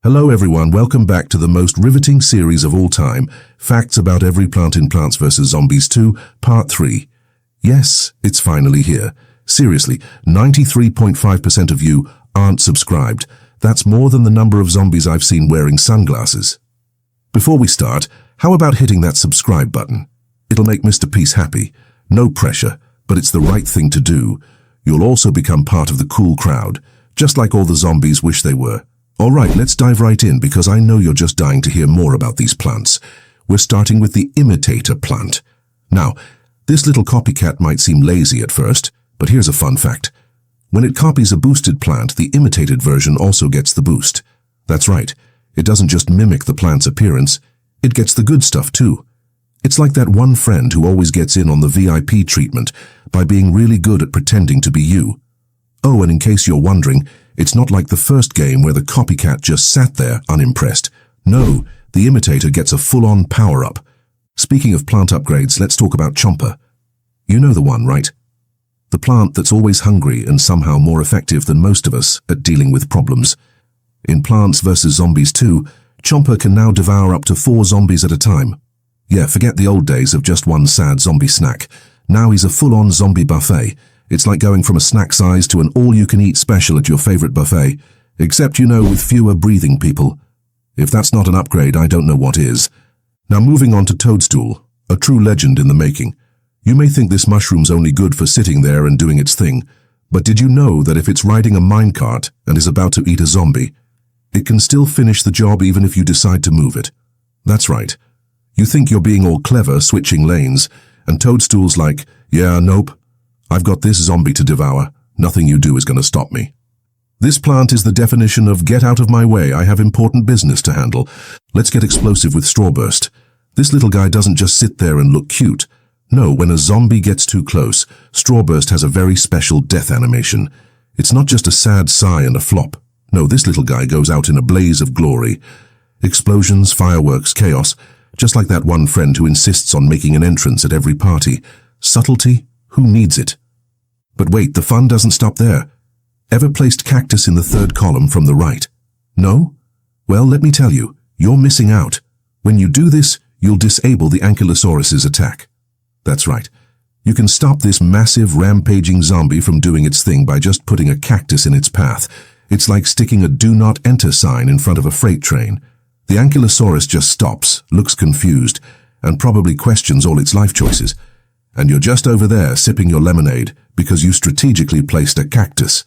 Hello everyone, welcome back to the most riveting series of all time, Facts About Every Plant in Plants vs. Zombies 2, Part 3. Yes, it's finally here. Seriously, 93.5% of you aren't subscribed. That's more than the number of zombies I've seen wearing sunglasses. Before we start, how about hitting that subscribe button? It'll make Mr. Peace happy. No pressure, but it's the right thing to do. You'll also become part of the cool crowd, just like all the zombies wish they were. Alright, let's dive right in because I know you're just dying to hear more about these plants. We're starting with the Imitator Plant. Now, this little copycat might seem lazy at first, but here's a fun fact. When it copies a boosted plant, the imitated version also gets the boost. That's right, it doesn't just mimic the plant's appearance, it gets the good stuff too. It's like that one friend who always gets in on the VIP treatment by being really good at pretending to be you. Oh, and in case you're wondering, it's not like the first game where the copycat just sat there unimpressed. No, the imitator gets a full-on power-up. Speaking of plant upgrades, let's talk about Chomper. You know the one, right? The plant that's always hungry and somehow more effective than most of us at dealing with problems. In Plants vs. Zombies 2, Chomper can now devour up to 4 zombies at a time. Yeah, forget the old days of just one sad zombie snack. Now he's a full-on zombie buffet. It's like going from a snack size to an all-you-can-eat special at your favorite buffet, except, with fewer breathing people. If that's not an upgrade, I don't know what is. Now moving on to Toadstool, a true legend in the making. You may think this mushroom's only good for sitting there and doing its thing, but did you know that if it's riding a minecart and is about to eat a zombie, it can still finish the job even if you decide to move it? That's right. You think you're being all clever switching lanes, and Toadstool's like, yeah, nope. I've got this zombie to devour. Nothing you do is going to stop me. This plant is the definition of get out of my way, I have important business to handle. Let's get explosive with Strawburst. This little guy doesn't just sit there and look cute. No, when a zombie gets too close, Strawburst has a very special death animation. It's not just a sad sigh and a flop. No, this little guy goes out in a blaze of glory. Explosions, fireworks, chaos, just like that one friend who insists on making an entrance at every party. Subtlety? Who needs it? But wait, the fun doesn't stop there. Ever placed Cactus in the third column from the right? No? Well, let me tell you, you're missing out. When you do this, you'll disable the Ankylosaurus's attack. That's right. You can stop this massive rampaging zombie from doing its thing by just putting a cactus in its path. It's like sticking a do not enter sign in front of a freight train. The Ankylosaurus just stops, looks confused, and probably questions all its life choices. And you're just over there sipping your lemonade because you strategically placed a cactus.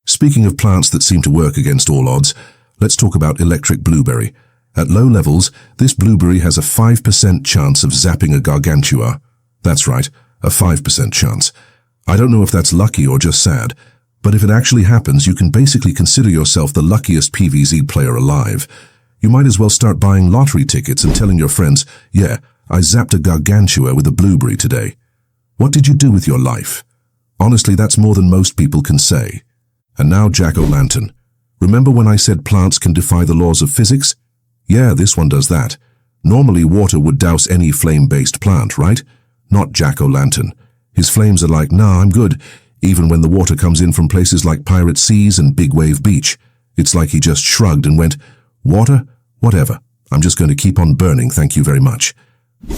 Speaking of plants that seem to work against all odds, let's talk about electric blueberry. At low levels, this blueberry has a 5% chance of zapping a gargantua. That's right, a 5% chance. I don't know if that's lucky or just sad, but if it actually happens, you can basically consider yourself the luckiest PVZ player alive. You might as well start buying lottery tickets and telling your friends, yeah, I zapped a gargantua with a blueberry today. What did you do with your life? Honestly, that's more than most people can say. And now Jackolantern. Remember when I said plants can defy the laws of physics? Yeah, this one does that. Normally water would douse any flame-based plant, right? Not Jackolantern. His flames are like, nah, I'm good, even when the water comes in from places like Pirate Seas and Big Wave Beach. It's like he just shrugged and went, water? Whatever. I'm just going to keep on burning, thank you very much.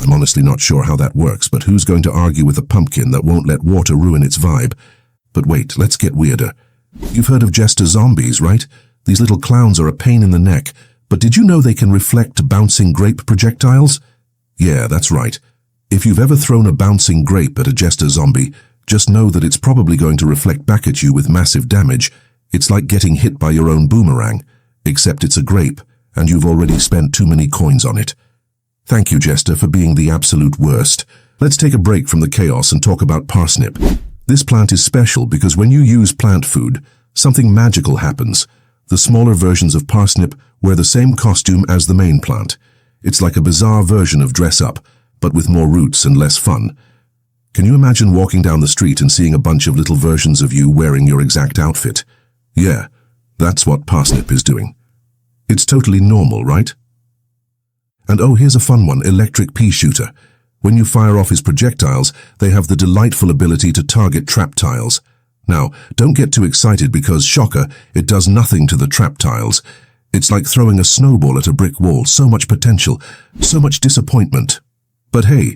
I'm honestly not sure how that works, but who's going to argue with a pumpkin that won't let water ruin its vibe? But wait, let's get weirder. You've heard of Jester zombies, right? These little clowns are a pain in the neck, but did you know they can reflect bouncing grape projectiles? Yeah, that's right. If you've ever thrown a bouncing grape at a Jester zombie, just know that it's probably going to reflect back at you with massive damage. It's like getting hit by your own boomerang, except it's a grape, and you've already spent too many coins on it. Thank you, Jester, for being the absolute worst. Let's take a break from the chaos and talk about Parsnip. This plant is special because when you use plant food, something magical happens. The smaller versions of Parsnip wear the same costume as the main plant. It's like a bizarre version of Dress Up, but with more roots and less fun. Can you imagine walking down the street and seeing a bunch of little versions of you wearing your exact outfit? Yeah, that's what Parsnip is doing. It's totally normal, right? And oh, here's a fun one, electric Peashooter. When you fire off his projectiles, they have the delightful ability to target trap tiles. Now, don't get too excited because, shocker, it does nothing to the trap tiles. It's like throwing a snowball at a brick wall. So much potential, so much disappointment. But hey,